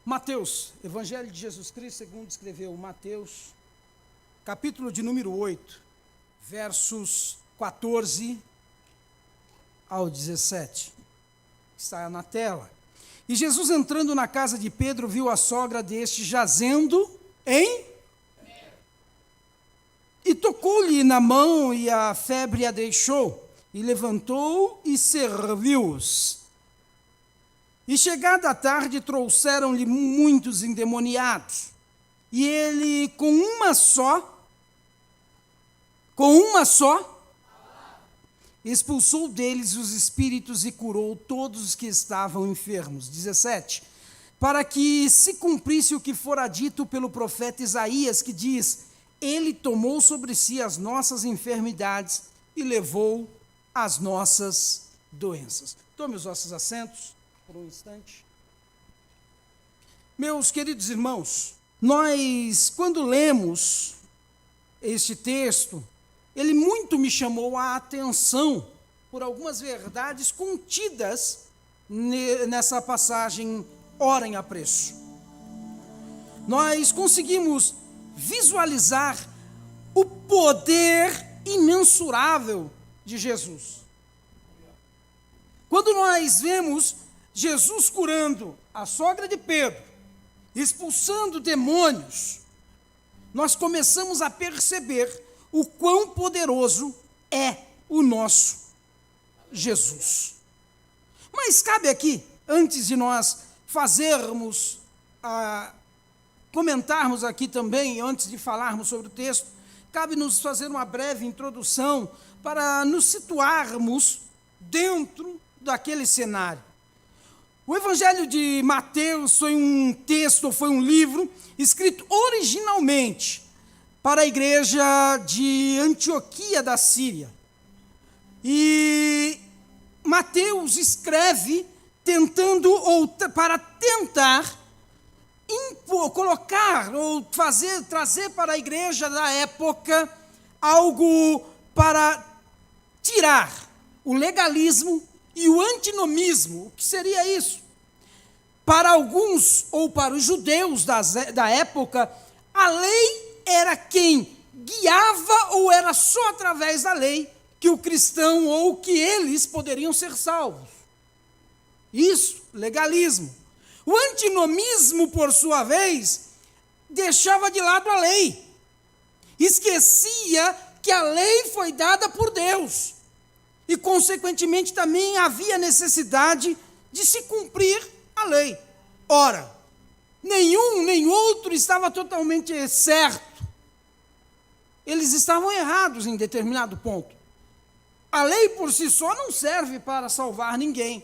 Mateus, Evangelho de Jesus Cristo, segundo escreveu Mateus, capítulo de número 8, versos 14 ao 17, está na tela. E Jesus, entrando na casa de Pedro, viu a sogra deste jazendo e tocou-lhe na mão, e a febre a deixou, e levantou e serviu-os. E chegada a tarde, trouxeram-lhe muitos endemoniados, e ele com uma só, expulsou deles os espíritos e curou todos os que estavam enfermos. 17. Para que se cumprisse o que fora dito pelo profeta Isaías, que diz: Ele tomou sobre si as nossas enfermidades e levou as nossas doenças. Tome os vossos assentos por um instante. Meus queridos irmãos, nós, quando lemos este texto, ele muito me chamou a atenção por algumas verdades contidas nessa passagem, ora em apreço. Nós conseguimos visualizar o poder imensurável de Jesus. Quando nós vemos Jesus curando a sogra de Pedro, expulsando demônios, nós começamos a perceber o quão poderoso é o nosso Jesus. Mas cabe aqui, antes de nós comentarmos aqui também, antes de falarmos sobre o texto, cabe nos fazer uma breve introdução para nos situarmos dentro daquele cenário. O Evangelho de Mateus foi um texto, foi um livro escrito originalmente para a igreja de Antioquia da Síria. E Mateus escreve para tentar colocar ou trazer para a igreja da época algo para tirar o legalismo e o antinomismo. O que seria isso? Para alguns, ou para os judeus da época, a lei era quem guiava, ou era só através da lei que o cristão ou que eles poderiam ser salvos. Isso, legalismo. O antinomismo, por sua vez, deixava de lado a lei. Esquecia que a lei foi dada por Deus. E, consequentemente, também havia necessidade de se cumprir a lei. Ora, nenhum nem outro estava totalmente certo. Eles estavam errados em determinado ponto. A lei por si só não serve para salvar ninguém,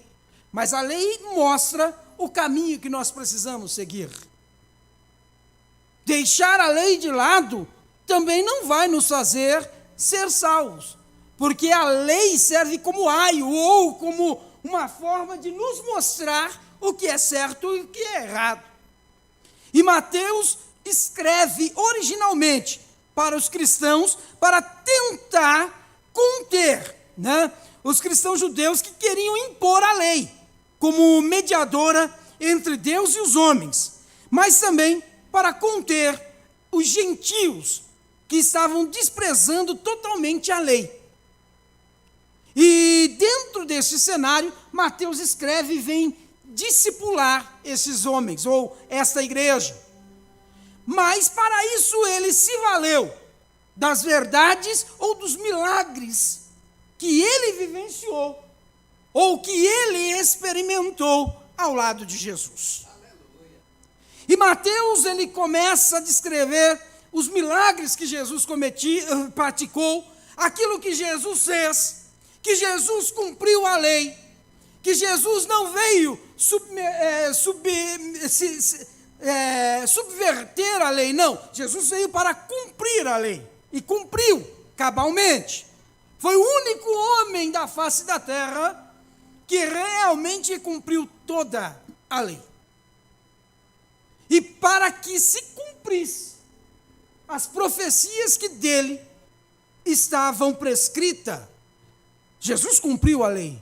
mas a lei mostra o caminho que nós precisamos seguir. Deixar a lei de lado também não vai nos fazer ser salvos, porque a lei serve como aio, ou como uma forma de nos mostrar o que é certo e o que é errado. E Mateus escreve originalmente para os cristãos, para tentar conter, os cristãos judeus que queriam impor a lei como mediadora entre Deus e os homens, mas também para conter os gentios que estavam desprezando totalmente a lei. E dentro desse cenário, Mateus escreve e vem discipular esses homens, ou esta igreja. Mas para isso ele se valeu das verdades ou dos milagres que ele vivenciou, ou que ele experimentou ao lado de Jesus. E Mateus, ele começa a descrever os milagres que Jesus praticou, aquilo que Jesus fez, que Jesus cumpriu a lei, que Jesus não veio subverter a lei, não. Jesus veio para cumprir a lei, e cumpriu cabalmente. Foi o único homem da face da terra que realmente cumpriu toda a lei. E para que se cumprisse as profecias que dele estavam prescritas, Jesus cumpriu a lei.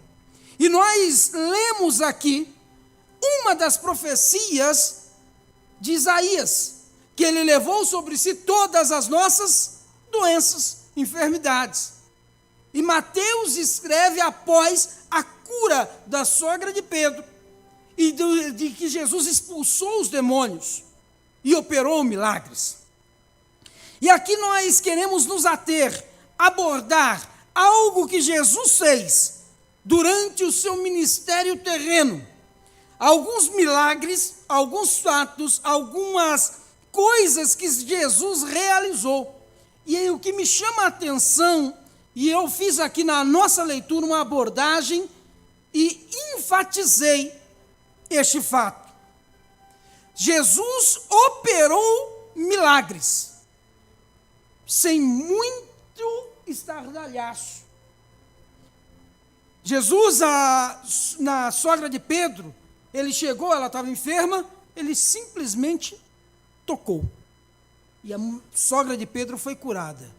E nós lemos aqui uma das profecias de Isaías, que ele levou sobre si todas as nossas doenças, enfermidades. E Mateus escreve após a cura da sogra de Pedro, e de que Jesus expulsou os demônios e operou milagres. E aqui nós queremos nos ater, abordar algo que Jesus fez durante o seu ministério terreno. Alguns milagres, alguns fatos, algumas coisas que Jesus realizou. E aí, o que me chama a atenção, e eu fiz aqui na nossa leitura uma abordagem e enfatizei este fato. Jesus operou milagres, sem muito estardalhaço. Jesus, na sogra de Pedro, ele chegou, ela estava enferma, ele simplesmente tocou. E a sogra de Pedro foi curada.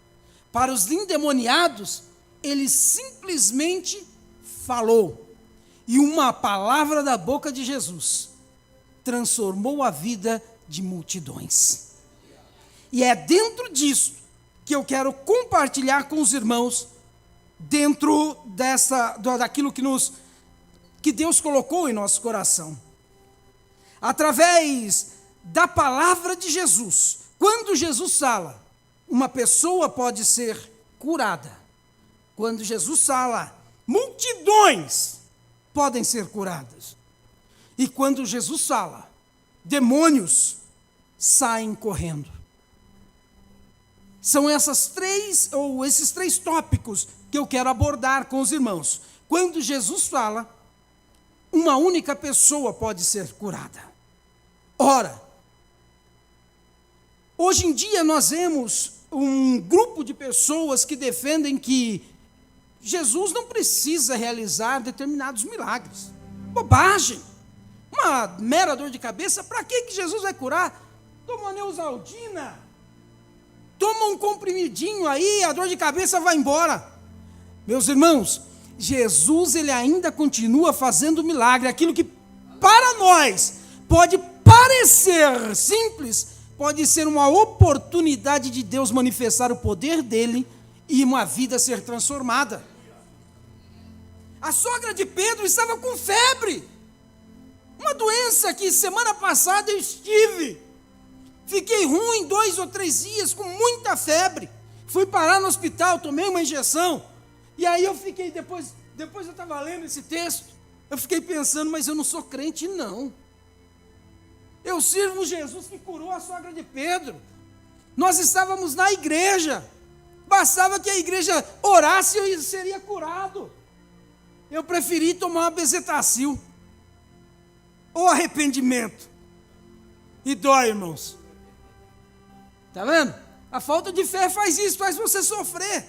Para os endemoniados, ele simplesmente falou. E uma palavra da boca de Jesus transformou a vida de multidões. E é dentro disso que eu quero compartilhar com os irmãos, dentro daquilo que Deus colocou em nosso coração. Através da palavra de Jesus, quando Jesus fala, uma pessoa pode ser curada. Quando Jesus fala, multidões podem ser curadas. E quando Jesus fala, demônios saem correndo. São esses três tópicos que eu quero abordar com os irmãos. Quando Jesus fala, uma única pessoa pode ser curada. Ora, hoje em dia nós vemos um grupo de pessoas que defendem que Jesus não precisa realizar determinados milagres. Bobagem! Uma mera dor de cabeça, para que Jesus vai curar? Toma uma Neosaldina, toma um comprimidinho aí, a dor de cabeça vai embora. Meus irmãos, Jesus ele ainda continua fazendo milagre. Aquilo que para nós pode parecer simples, pode ser uma oportunidade de Deus manifestar o poder dele e uma vida ser transformada. A sogra de Pedro estava com febre, uma doença que semana passada eu estive. Fiquei ruim 2 ou 3 dias com muita febre. Fui parar no hospital, tomei uma injeção. E aí eu fiquei, depois eu estava lendo esse texto, eu fiquei pensando, mas eu não sou crente não. Eu sirvo Jesus que curou a sogra de Pedro. Nós estávamos na igreja. Bastava que a igreja orasse e eu seria curado. Eu preferi tomar uma bezetacil. Ou arrependimento. E dói, irmãos. Está vendo? A falta de fé faz isso, faz você sofrer.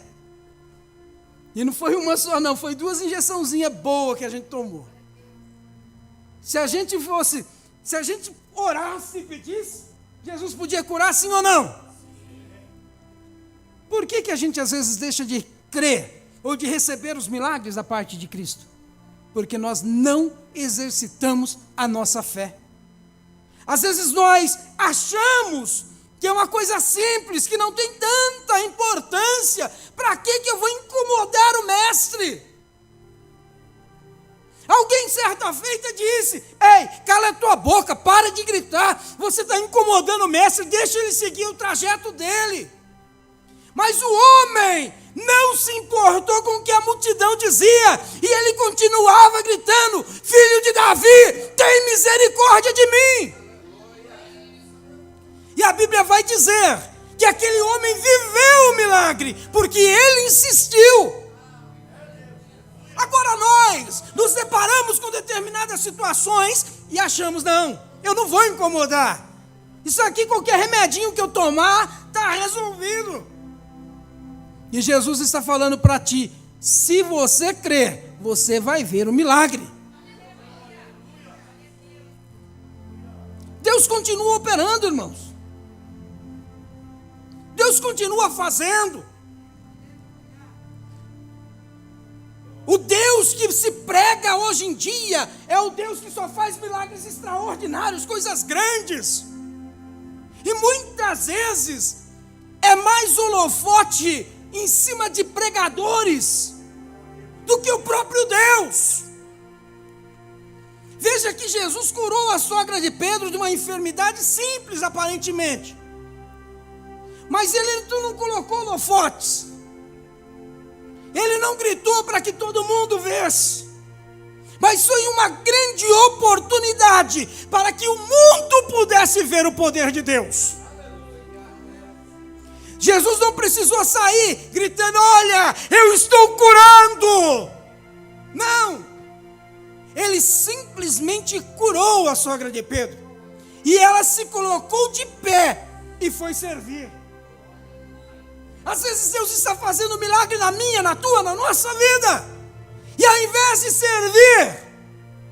E não foi uma só não, foi 2 injeçãozinhas boas que a gente tomou. Se a gente orasse e pedisse, Jesus podia curar sim ou não? Por que a gente às vezes deixa de crer ou de receber os milagres da parte de Cristo? Porque nós não exercitamos a nossa fé. Às vezes nós achamos que é uma coisa simples, que não tem tanta importância. Para que eu vou incomodar o mestre? Alguém certa feita disse, ei, cala a tua boca, para de gritar, você está incomodando o mestre, deixa ele seguir o trajeto dele. Mas o homem não se importou com o que a multidão dizia, e ele continuava gritando, filho de Davi, tem misericórdia de mim. E a Bíblia vai dizer que aquele homem viveu o milagre, porque ele insistiu. Agora nós nos deparamos com determinadas situações e achamos, não, eu não vou incomodar. Isso aqui, qualquer remedinho que eu tomar, está resolvido. E Jesus está falando para ti, se você crer, você vai ver o milagre. Deus continua operando, irmãos. Deus continua fazendo. O Deus que se prega hoje em dia é o Deus que só faz milagres extraordinários, coisas grandes. E muitas vezes é mais holofote em cima de pregadores do que o próprio Deus. Veja que Jesus curou a sogra de Pedro de uma enfermidade simples, aparentemente. Mas ele não colocou holofotes. Ele não gritou para que todo mundo visse. Mas foi uma grande oportunidade para que o mundo pudesse ver o poder de Deus. Jesus não precisou sair gritando: olha, eu estou curando. Não. Ele simplesmente curou a sogra de Pedro. E ela se colocou de pé e foi servir. Às vezes Deus está fazendo um milagre na minha, na tua, na nossa vida. E ao invés de servir,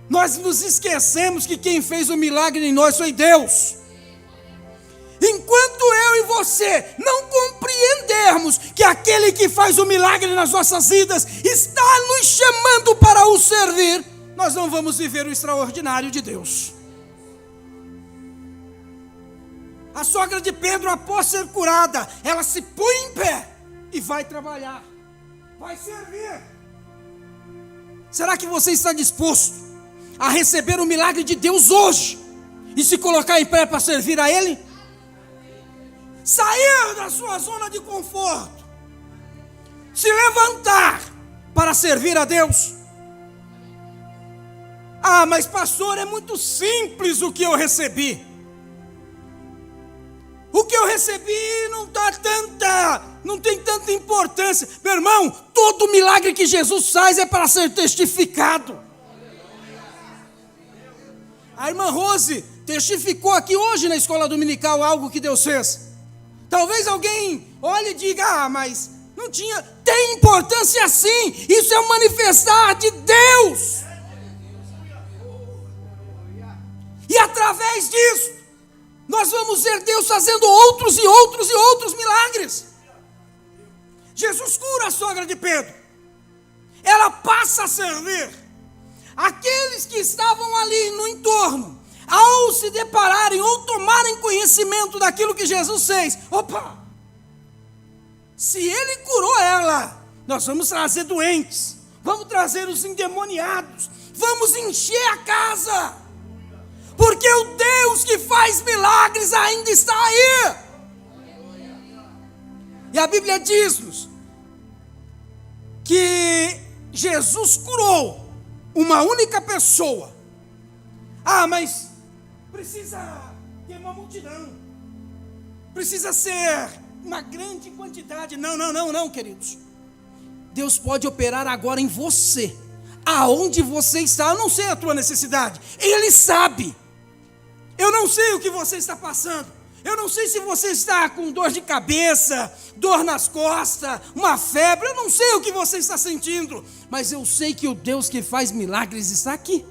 nós nos esquecemos que quem fez o milagre em nós foi Deus. Enquanto eu e você não compreendermos que aquele que faz o milagre nas nossas vidas está nos chamando para o servir, nós não vamos viver o extraordinário de Deus. A sogra de Pedro, após ser curada, ela se põe em pé e vai trabalhar, vai servir. Será que você está disposto a receber o milagre de Deus hoje e se colocar em pé para servir a Ele? Sair da sua zona de conforto, se levantar para servir a Deus. Ah, mas pastor, é muito simples o que eu recebi. O que eu recebi não tem tanta importância. Meu irmão, todo milagre que Jesus faz é para ser testificado. A irmã Rose testificou aqui hoje na escola dominical algo que Deus fez. Talvez alguém olhe e diga: mas não tinha. Tem importância sim. Isso é um manifestar de Deus. E através disso, nós vamos ver Deus fazendo outros e outros e outros milagres. Jesus cura a sogra de Pedro. Ela passa a servir. Aqueles que estavam ali no entorno, ao se depararem ou tomarem conhecimento daquilo que Jesus fez, opa! Se Ele curou ela, nós vamos trazer doentes, vamos trazer os endemoniados, vamos encher a casa. Porque o Deus que faz milagres ainda está aí. E a Bíblia diz-nos que Jesus curou uma única pessoa. Ah, mas precisa ter uma multidão. Precisa ser uma grande quantidade. Não, queridos. Deus pode operar agora em você. Aonde você está, eu não sei a tua necessidade. Ele sabe. Eu não sei o que você está passando. Eu não sei se você está com dor de cabeça, dor nas costas, uma febre. Eu não sei o que você está sentindo. Mas eu sei que o Deus que faz milagres está aqui.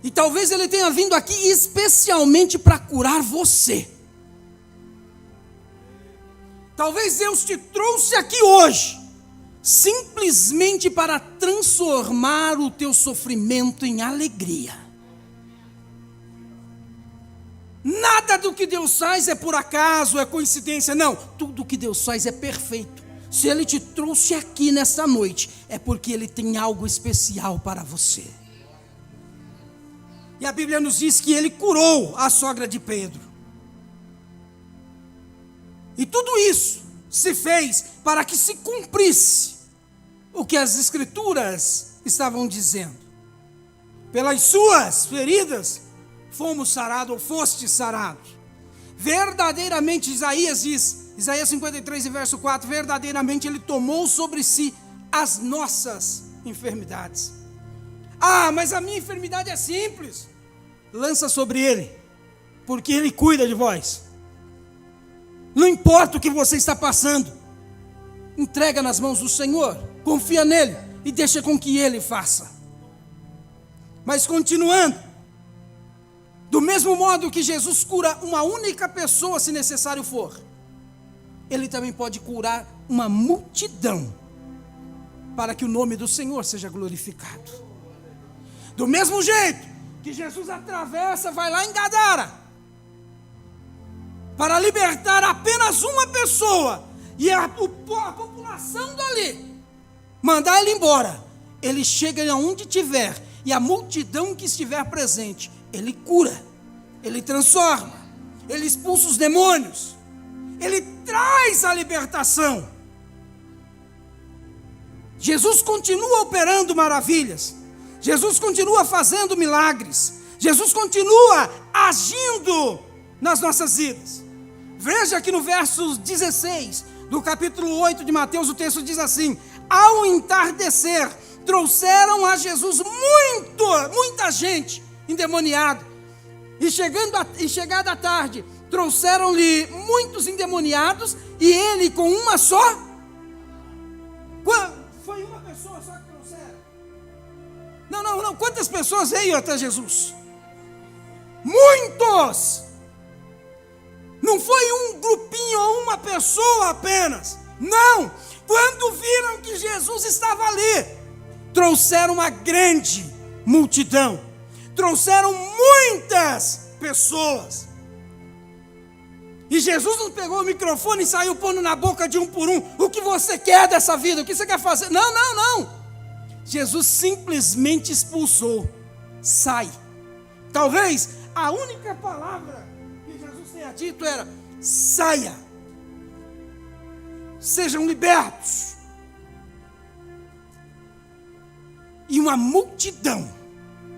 E talvez Ele tenha vindo aqui especialmente para curar você. Talvez Deus te trouxe aqui hoje simplesmente para transformar o teu sofrimento em alegria. Nada do que Deus faz é por acaso, é coincidência, não. Tudo que Deus faz é perfeito. Se Ele te trouxe aqui nessa noite, é porque Ele tem algo especial para você. E a Bíblia nos diz que Ele curou a sogra de Pedro. E tudo isso se fez para que se cumprisse o que as Escrituras estavam dizendo. Pelas suas feridas fomos sarados, ou foste sarados. Verdadeiramente, Isaías diz, Isaías 53, verso 4, verdadeiramente Ele tomou sobre si as nossas enfermidades. Ah, mas a minha enfermidade é simples. Lança sobre Ele, porque Ele cuida de vós. Não importa o que você está passando, entrega nas mãos do Senhor, confia nele e deixa com que Ele faça. Mas continuando, do mesmo modo que Jesus cura uma única pessoa, se necessário for, Ele também pode curar uma multidão, para que o nome do Senhor seja glorificado. Do mesmo jeito que Jesus atravessa, vai lá em Gadara, para libertar apenas uma pessoa, e a população dali mandar ele embora. Ele chega aonde tiver, e a multidão que estiver presente, ele cura, ele transforma, ele expulsa os demônios, ele traz a libertação. Jesus continua operando maravilhas, Jesus continua fazendo milagres, Jesus continua agindo nas nossas vidas. Veja aqui no verso 16 do capítulo 8 de Mateus, o texto diz assim: ao entardecer, trouxeram a Jesus muita gente endemoniada, e chegada a tarde, trouxeram-lhe muitos endemoniados, e ele com uma só. Foi uma pessoa só que trouxeram? Não, quantas pessoas veio até Jesus? Muitos! Não foi um grupinho ou uma pessoa apenas, não. Quando viram que Jesus estava ali, trouxeram uma grande multidão, trouxeram muitas pessoas. E Jesus não pegou o microfone e saiu pondo na boca de um por um: o que você quer dessa vida? O que você quer fazer? Não. Jesus simplesmente expulsou: sai. Talvez a única palavra que Jesus tenha dito era: saia, sejam libertos. E uma multidão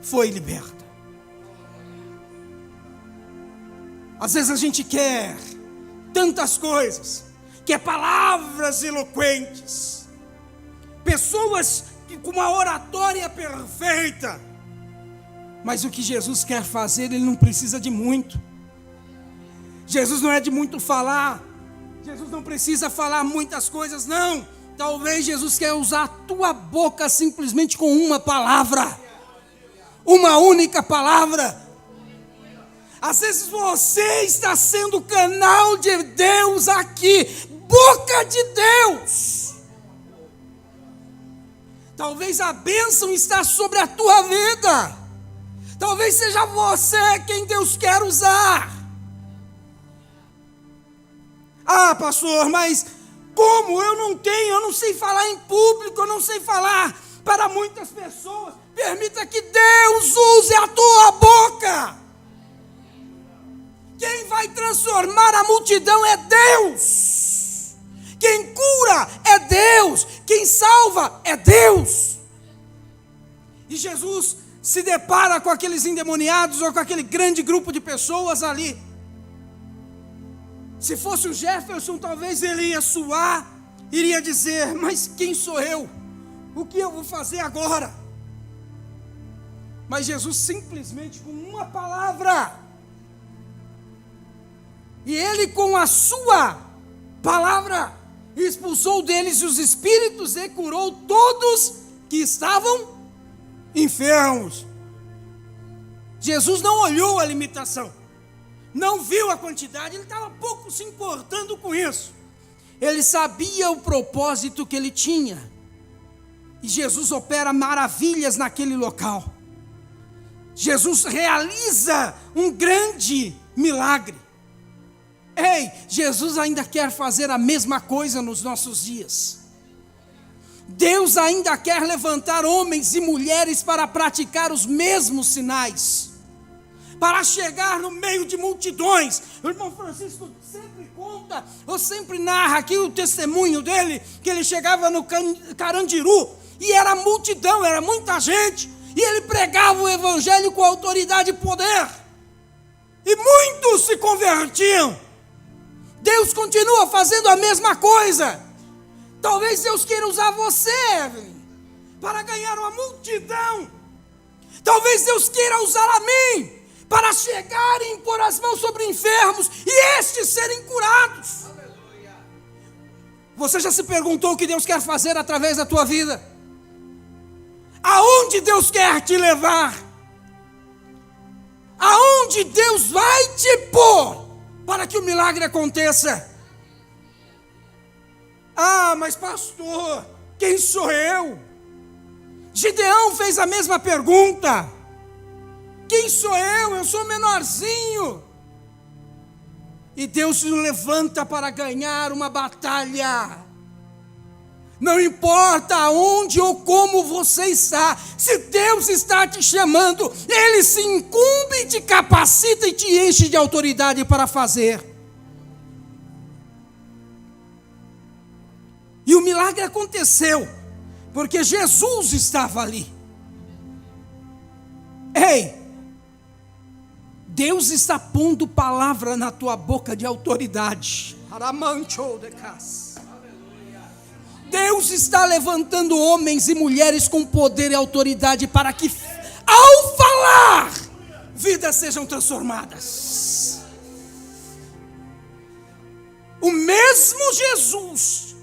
foi liberta. Às vezes a gente quer tantas coisas, quer palavras eloquentes, pessoas com uma oratória perfeita, mas o que Jesus quer fazer, Ele não precisa de muito. Jesus não é de muito falar, Jesus não precisa falar muitas coisas, não. Talvez Jesus quer usar a tua boca simplesmente com uma palavra, uma única palavra. Às vezes você está sendo canal de Deus aqui, boca de Deus. Talvez a bênção está sobre a tua vida. Talvez seja você quem Deus quer usar. Ah, pastor, mas como? Eu não sei falar em público, eu não sei falar para muitas pessoas. Permita que Deus use a tua boca. Quem vai transformar a multidão é Deus. Quem cura é Deus. Quem salva é Deus. E Jesus se depara com aqueles endemoniados ou com aquele grande grupo de pessoas ali. Se fosse o Jefferson, talvez ele ia suar, iria dizer: mas quem sou eu? O que eu vou fazer agora? Mas Jesus simplesmente com uma palavra, e ele com a sua palavra expulsou deles os espíritos e curou todos que estavam enfermos. Jesus não olhou a limitação, não viu a quantidade, ele estava pouco se importando com isso. Ele sabia o propósito que ele tinha. E Jesus opera maravilhas naquele local. Jesus realiza um grande milagre. Ei, Jesus ainda quer fazer a mesma coisa nos nossos dias. Deus ainda quer levantar homens e mulheres para praticar os mesmos sinais, para chegar no meio de multidões. O irmão Francisco sempre conta, ou sempre narra aqui o testemunho dele, que ele chegava no Carandiru, e era multidão, era muita gente, e ele pregava o evangelho com autoridade e poder, e muitos se convertiam. Deus continua fazendo a mesma coisa. Talvez Deus queira usar você, Evelyn, para ganhar uma multidão. Talvez Deus queira usar a mim para chegar e impor as mãos sobre enfermos e estes serem curados. Aleluia. Você já se perguntou o que Deus quer fazer através da tua vida? Aonde Deus quer te levar? Aonde Deus vai te pôr para que o milagre aconteça? Ah, mas pastor, quem sou eu? Gideão fez a mesma pergunta: quem quem sou eu? Eu sou menorzinho. E Deus se levanta para ganhar uma batalha. Não importa onde ou como você está, se Deus está te chamando, Ele se incumbe, te capacita e te enche de autoridade para fazer. E o milagre aconteceu, porque Jesus estava ali. Ei, Deus está pondo palavra na tua boca de autoridade. Deus está levantando homens e mulheres com poder e autoridade para que, ao falar, vidas sejam transformadas. O mesmo Jesus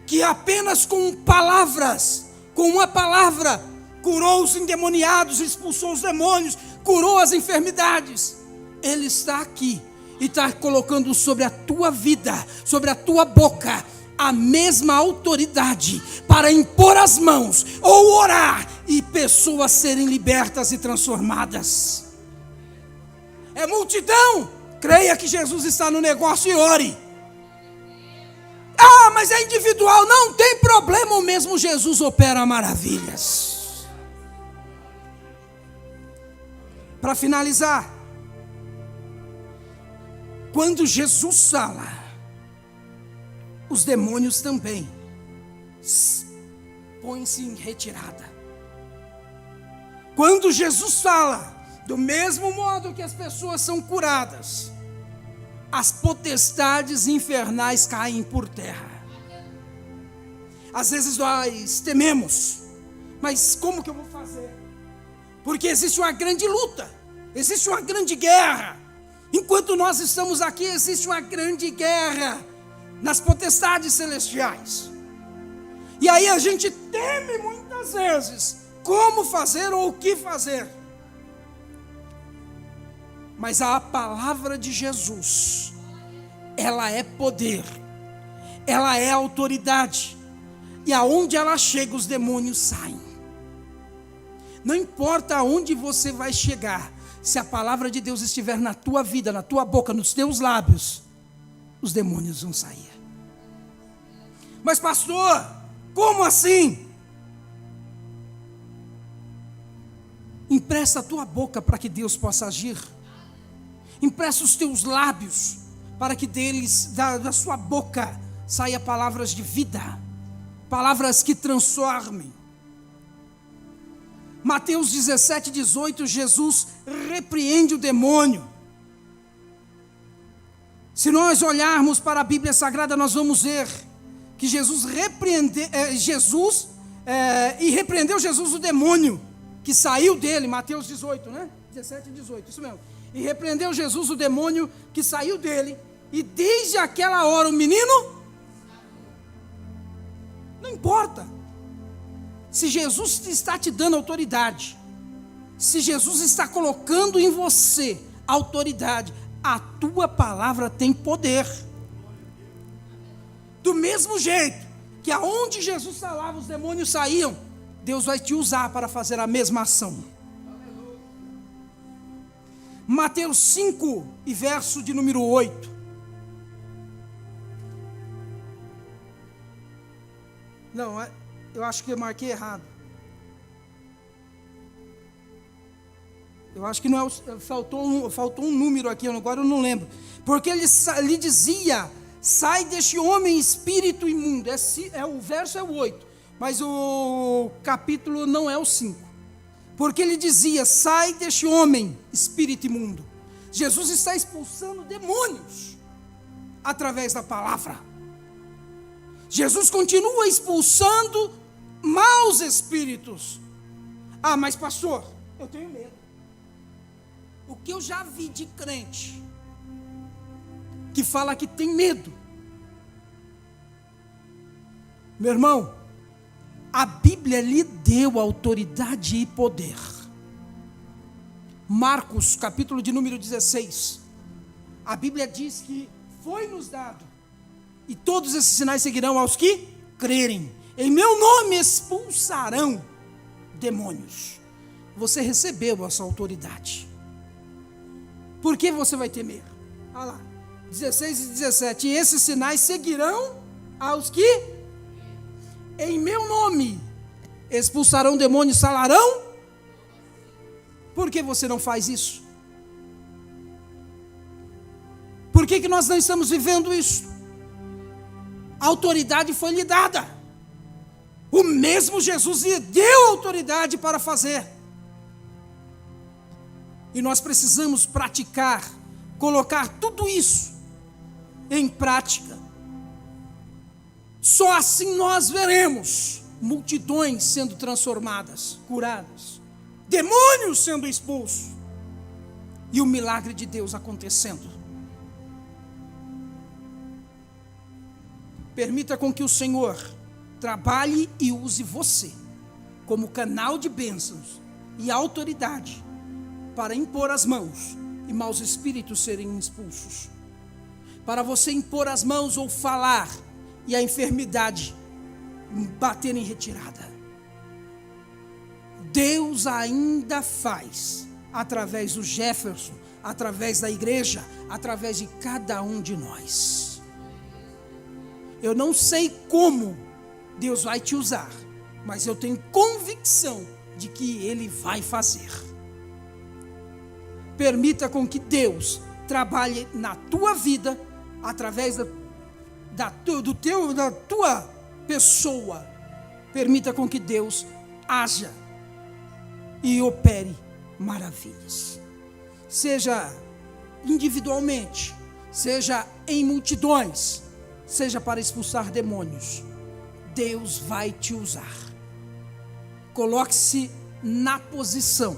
que apenas com palavras, com uma palavra, curou os endemoniados, expulsou os demônios, curou as enfermidades. Ele está aqui e está colocando sobre a tua vida, sobre a tua boca, a mesma autoridade para impor as mãos ou orar e pessoas serem libertas e transformadas. É multidão? Creia que Jesus está no negócio e ore. Ah, mas é individual, não tem problema, o mesmo Jesus opera maravilhas. Para finalizar, quando Jesus fala, os demônios também põem-se em retirada. Quando Jesus fala, do mesmo modo que as pessoas são curadas, as potestades infernais caem por terra. Às vezes nós tememos, mas como que eu vou fazer? Porque existe uma grande luta, existe uma grande guerra. Enquanto nós estamos aqui, existe uma grande guerra nas potestades celestiais. E aí a gente teme muitas vezes como fazer ou o que fazer. Mas a palavra de Jesus, ela é poder, ela é autoridade, e aonde ela chega, os demônios saem. Não importa aonde você vai chegar, se a palavra de Deus estiver na tua vida, na tua boca, nos teus lábios, os demônios vão sair. Mas pastor, como assim? Empresta a tua boca para que Deus possa agir. Empresta os teus lábios para que deles, da sua boca, saia palavras de vida, palavras que transformem. Mateus 17:18, Jesus repreende o demônio. Se nós olharmos para a Bíblia Sagrada, nós vamos ver que repreendeu Jesus o demônio que saiu dele, Mateus 18, né? 17:18, isso mesmo. E repreendeu Jesus o demônio que saiu dele, e desde aquela hora o menino, não importa, se Jesus está te dando autoridade, se Jesus está colocando em você autoridade, a tua palavra tem poder. Do mesmo jeito que aonde Jesus falava, os demônios saíam, Deus vai te usar para fazer a mesma ação. Mateus 5, e verso de número 8. Não, eu acho que eu marquei errado. Eu acho que não é, faltou um número aqui, agora eu não lembro. Porque ele dizia: sai deste homem, espírito imundo. O verso é o 8, mas o capítulo não é o 5. Porque ele dizia: sai deste homem, espírito imundo. Jesus está expulsando demônios através da palavra. Jesus continua expulsando maus espíritos. Ah, mas pastor, eu tenho medo. O que eu já vi de crente que fala que tem medo. Meu irmão, a Bíblia lhe deu autoridade e poder. Marcos, capítulo de número 16. A Bíblia diz que foi nos dado, e todos esses sinais seguirão aos que crerem. Em meu nome expulsarão demônios. você recebeu essa autoridade. Por que você vai temer? Olha lá, 16 e 17. E esses sinais seguirão aos que, em meu nome, expulsarão demônios, falarão. Por que você não faz isso? Por que nós não estamos vivendo isso? A autoridade foi lhe dada. O mesmo Jesus lhe deu autoridade para fazer. E nós precisamos praticar, colocar tudo isso em prática. Só assim nós veremos multidões sendo transformadas, curadas, demônios sendo expulsos e o milagre de Deus acontecendo. Permita com que o Senhor trabalhe e use você como canal de bênçãos e autoridade para impor as mãos e maus espíritos serem expulsos. Para você impor as mãos ou falar e a enfermidade bater em retirada. Deus ainda faz, através do Jefferson, através da igreja, através de cada um de nós. Eu não sei como Deus vai te usar, mas eu tenho convicção de que Ele vai fazer. Permita com que Deus trabalhe na tua vida, através da tua pessoa. Permita com que Deus haja e opere maravilhas. Seja individualmente, seja em multidões, seja para expulsar demônios. Deus vai te usar. Coloque-se na posição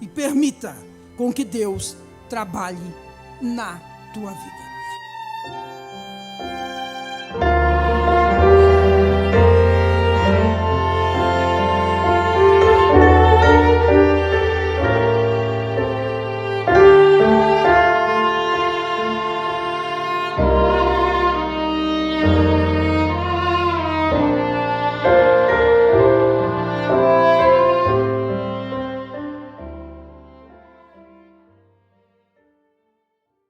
e permita com que Deus trabalhe na tua vida.